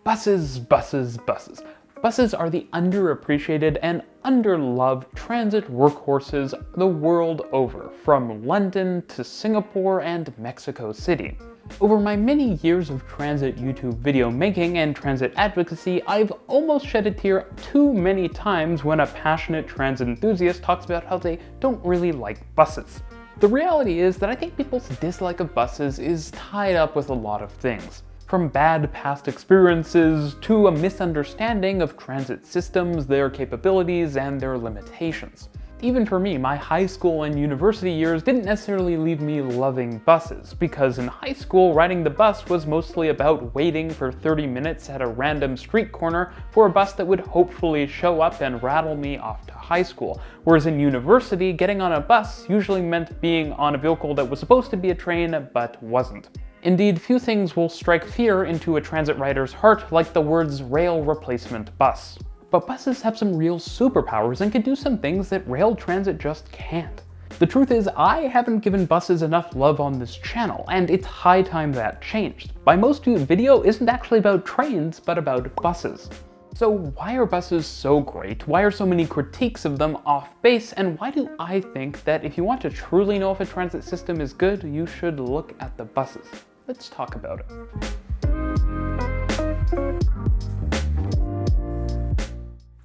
Buses, buses, buses. Buses are the underappreciated and underloved transit workhorses the world over, from London to Singapore and Mexico City. Over my many years of transit YouTube video making and transit advocacy, I've almost shed a tear too many times when a passionate transit enthusiast talks about how they don't really like buses. The reality is that I think people's dislike of buses is tied up with a lot of things. From bad past experiences to a misunderstanding of transit systems, their capabilities, and their limitations. Even for me, my high school and university years didn't necessarily leave me loving buses, because in high school, riding the bus was mostly about waiting for 30 minutes at a random street corner for a bus that would hopefully show up and rattle me off to high school. Whereas in university, getting on a bus usually meant being on a vehicle that was supposed to be a train, but wasn't. Indeed, few things will strike fear into a transit rider's heart like the words rail replacement bus. But buses have some real superpowers and can do some things that rail transit just can't. The truth is, I haven't given buses enough love on this channel, and it's high time that changed. My most viewed video isn't actually about trains, but about buses. So why are buses so great? Why are so many critiques of them off base? And why do I think that if you want to truly know if a transit system is good, you should look at the buses? Let's talk about it.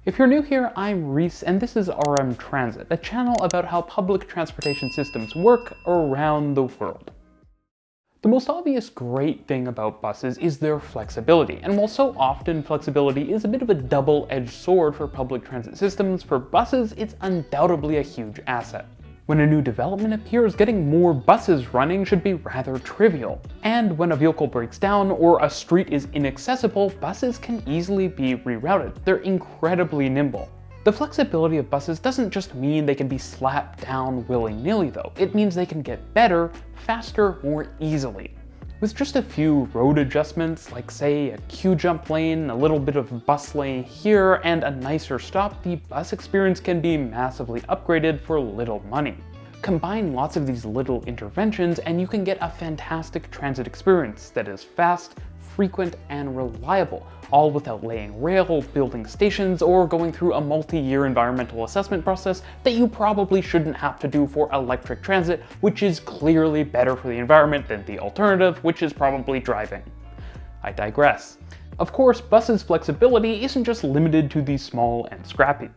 If you're new here, I'm Reece, and this is RMTransit, a channel about how public transportation systems work around the world. The most obvious great thing about buses is their flexibility, and while so often flexibility is a bit of a double-edged sword for public transit systems, for buses it's undoubtedly a huge asset. When a new development appears, getting more buses running should be rather trivial. And when a vehicle breaks down or a street is inaccessible, buses can easily be rerouted. They're incredibly nimble. The flexibility of buses doesn't just mean they can be slapped down willy-nilly though. It means they can get better, faster, more easily. With just a few road adjustments, like say a queue jump lane, a little bit of bus lane here, and a nicer stop, the bus experience can be massively upgraded for little money. Combine lots of these little interventions and you can get a fantastic transit experience that is fast, frequent, and reliable, all without laying rail, building stations, or going through a multi-year environmental assessment process that you probably shouldn't have to do for electric transit, which is clearly better for the environment than the alternative, which is probably driving. I digress. Of course, buses' flexibility isn't just limited to the small and scrappy.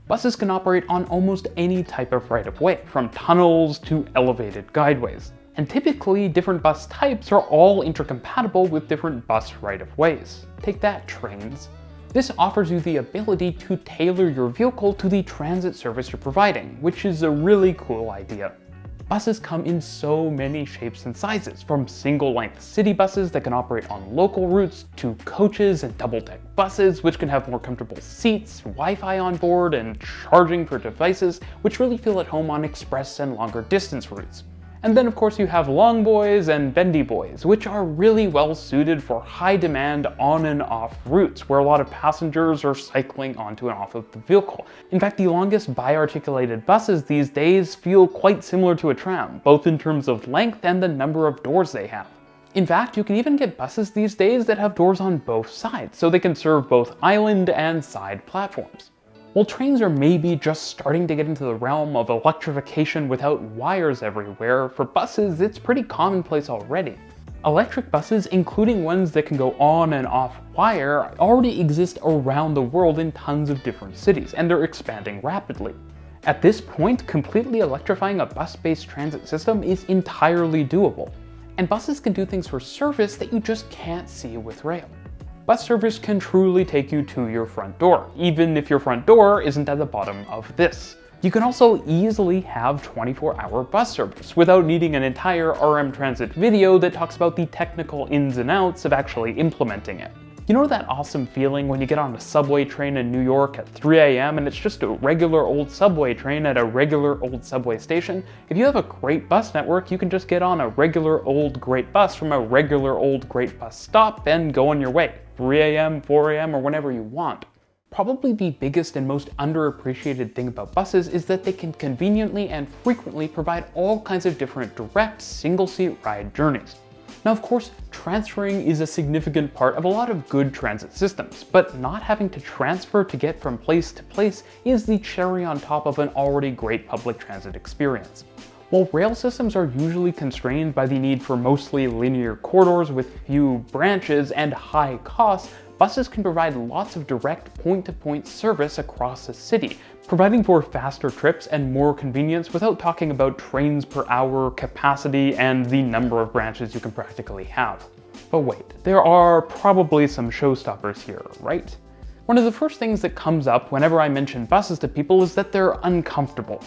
Buses can operate on almost any type of right-of-way, from tunnels to elevated guideways. And typically, different bus types are all intercompatible with different bus right-of-ways. Take that, trains. This offers you the ability to tailor your vehicle to the transit service you're providing, which is a really cool idea. Buses come in so many shapes and sizes, from single-length city buses that can operate on local routes, to coaches and double-deck buses, which can have more comfortable seats, Wi-Fi on board, and charging for devices, which really feel at home on express and longer distance routes. And then of course you have long boys and bendy boys, which are really well suited for high demand on and off routes where a lot of passengers are cycling onto and off of the vehicle. In fact, the longest bi-articulated buses these days feel quite similar to a tram, both in terms of length and the number of doors they have. In fact, you can even get buses these days that have doors on both sides, so they can serve both island and side platforms. While trains are maybe just starting to get into the realm of electrification without wires everywhere, for buses it's pretty commonplace already. Electric buses, including ones that can go on and off wire, already exist around the world in tons of different cities, and they're expanding rapidly. At this point, completely electrifying a bus-based transit system is entirely doable. And buses can do things for service that you just can't see with rail. Bus service can truly take you to your front door, even if your front door isn't at the bottom of this. You can also easily have 24-hour bus service without needing an entire RMTransit video that talks about the technical ins and outs of actually implementing it. You know that awesome feeling when you get on a subway train in New York at 3 a.m. and it's just a regular old subway train at a regular old subway station? If you have a great bus network, you can just get on a regular old great bus from a regular old great bus stop and go on your way, 3 a.m., 4 a.m., or whenever you want. Probably the biggest and most underappreciated thing about buses is that they can conveniently and frequently provide all kinds of different direct single-seat ride journeys. Now, of course, transferring is a significant part of a lot of good transit systems, but not having to transfer to get from place to place is the cherry on top of an already great public transit experience. While rail systems are usually constrained by the need for mostly linear corridors with few branches and high costs, buses can provide lots of direct point-to-point service across a city, providing for faster trips and more convenience without talking about trains per hour, capacity, and the number of branches you can practically have. But wait, there are probably some showstoppers here, right? One of the first things that comes up whenever I mention buses to people is that they're uncomfortable.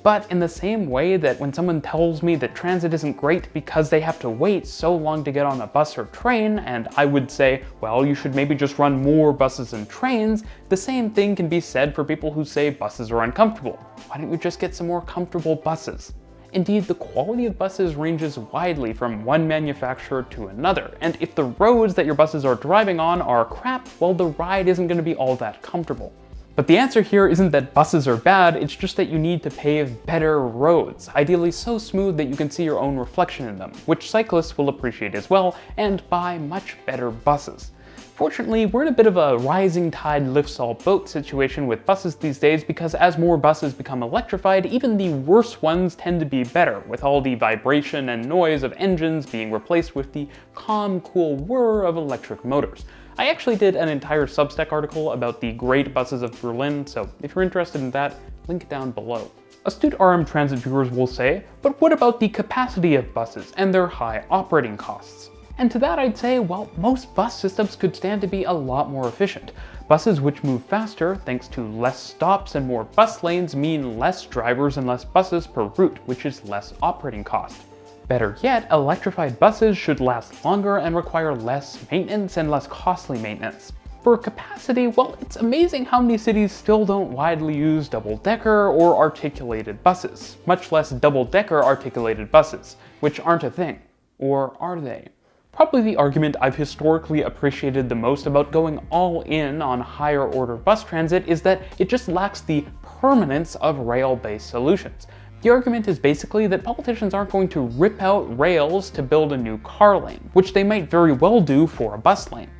But in the same way that when someone tells me that transit isn't great because they have to wait so long to get on a bus or train, and I would say, well, you should maybe just run more buses and trains, the same thing can be said for people who say buses are uncomfortable. Why don't you just get some more comfortable buses? Indeed, the quality of buses ranges widely from one manufacturer to another, and if the roads that your buses are driving on are crap, well, the ride isn't going to be all that comfortable. But the answer here isn't that buses are bad, it's just that you need to pave better roads, ideally so smooth that you can see your own reflection in them, which cyclists will appreciate as well, and buy much better buses. Fortunately, we're in a bit of a rising tide lifts all boats situation with buses these days because as more buses become electrified, even the worst ones tend to be better, with all the vibration and noise of engines being replaced with the calm, cool whir of electric motors. I actually did an entire Substack article about the great buses of Berlin, so if you're interested in that, link down below. Astute RMTransit viewers will say, but what about the capacity of buses and their high operating costs? And to that I'd say, well, most bus systems could stand to be a lot more efficient. Buses which move faster, thanks to less stops and more bus lanes, mean less drivers and less buses per route, which is less operating cost. Better yet, electrified buses should last longer and require less maintenance and less costly maintenance. For capacity, well, it's amazing how many cities still don't widely use double-decker or articulated buses, much less double-decker articulated buses, which aren't a thing. Or are they? Probably the argument I've historically appreciated the most about going all in on higher order bus transit is that it just lacks the permanence of rail-based solutions. The argument is basically that politicians aren't going to rip out rails to build a new car lane, which they might very well do for a bus lane.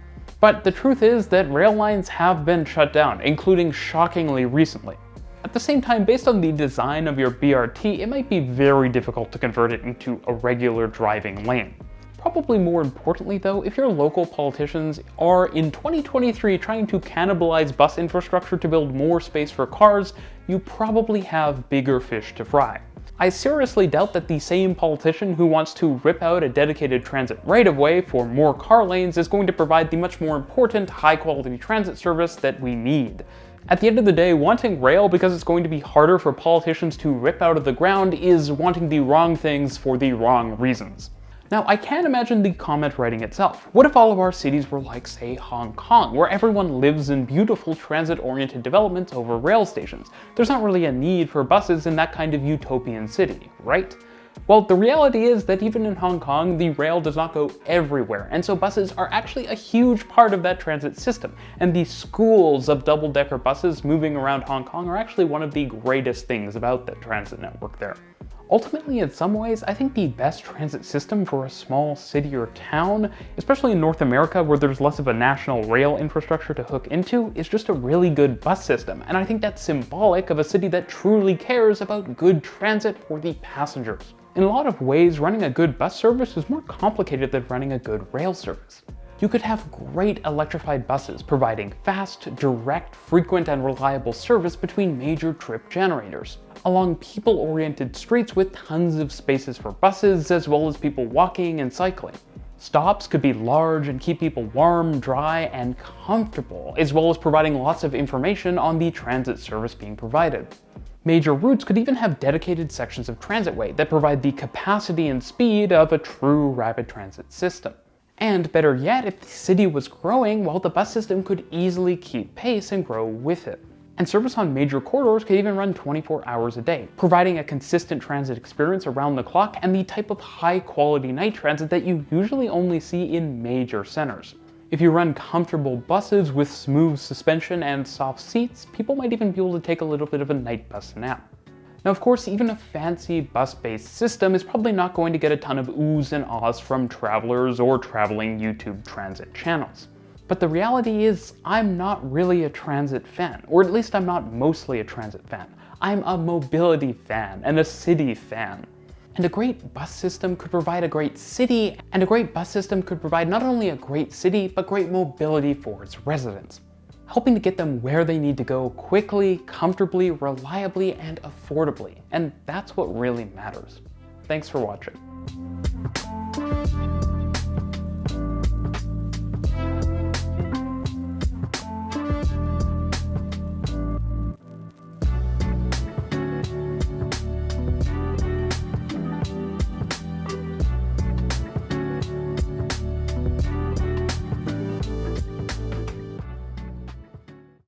But the truth is that rail lines have been shut down, including shockingly recently. At the same time, based on the design of your BRT, it might be very difficult to convert it into a regular driving lane. Probably more importantly though, if your local politicians are in 2023 trying to cannibalize bus infrastructure to build more space for cars, you probably have bigger fish to fry. I seriously doubt that the same politician who wants to rip out a dedicated transit right-of-way for more car lanes is going to provide the much more important high-quality transit service that we need. At the end of the day, wanting rail because it's going to be harder for politicians to rip out of the ground is wanting the wrong things for the wrong reasons. Now, I can't imagine the comment writing itself. What if all of our cities were like, say, Hong Kong, where everyone lives in beautiful transit-oriented developments over rail stations? There's not really a need for buses in that kind of utopian city, right? Well, the reality is that even in Hong Kong, the rail does not go everywhere, and so buses are actually a huge part of that transit system, and the schools of double-decker buses moving around Hong Kong are actually one of the greatest things about the transit network there. Ultimately, in some ways, I think the best transit system for a small city or town, especially in North America where there's less of a national rail infrastructure to hook into, is just a really good bus system, and I think that's symbolic of a city that truly cares about good transit for the passengers. In a lot of ways, running a good bus service is more complicated than running a good rail service. You could have great electrified buses providing fast, direct, frequent, and reliable service between major trip generators, along people-oriented streets with tons of spaces for buses, as well as people walking and cycling. Stops could be large and keep people warm, dry, and comfortable, as well as providing lots of information on the transit service being provided. Major routes could even have dedicated sections of transitway that provide the capacity and speed of a true rapid transit system. And better yet, if the city was growing, well, the bus system could easily keep pace and grow with it. And service on major corridors could even run 24 hours a day, providing a consistent transit experience around the clock and the type of high-quality night transit that you usually only see in major centers. If you run comfortable buses with smooth suspension and soft seats, people might even be able to take a little bit of a night bus nap. Now, of course, even a fancy bus-based system is probably not going to get a ton of oohs and ahs from travelers or traveling YouTube transit channels. But the reality is, I'm not really a transit fan, or at least I'm not mostly a transit fan. I'm a mobility fan and a city fan. And a great bus system could provide a great city, and a great bus system could provide not only a great city, but great mobility for its residents, helping to get them where they need to go quickly, comfortably, reliably, and affordably. And that's what really matters. Thanks for watching.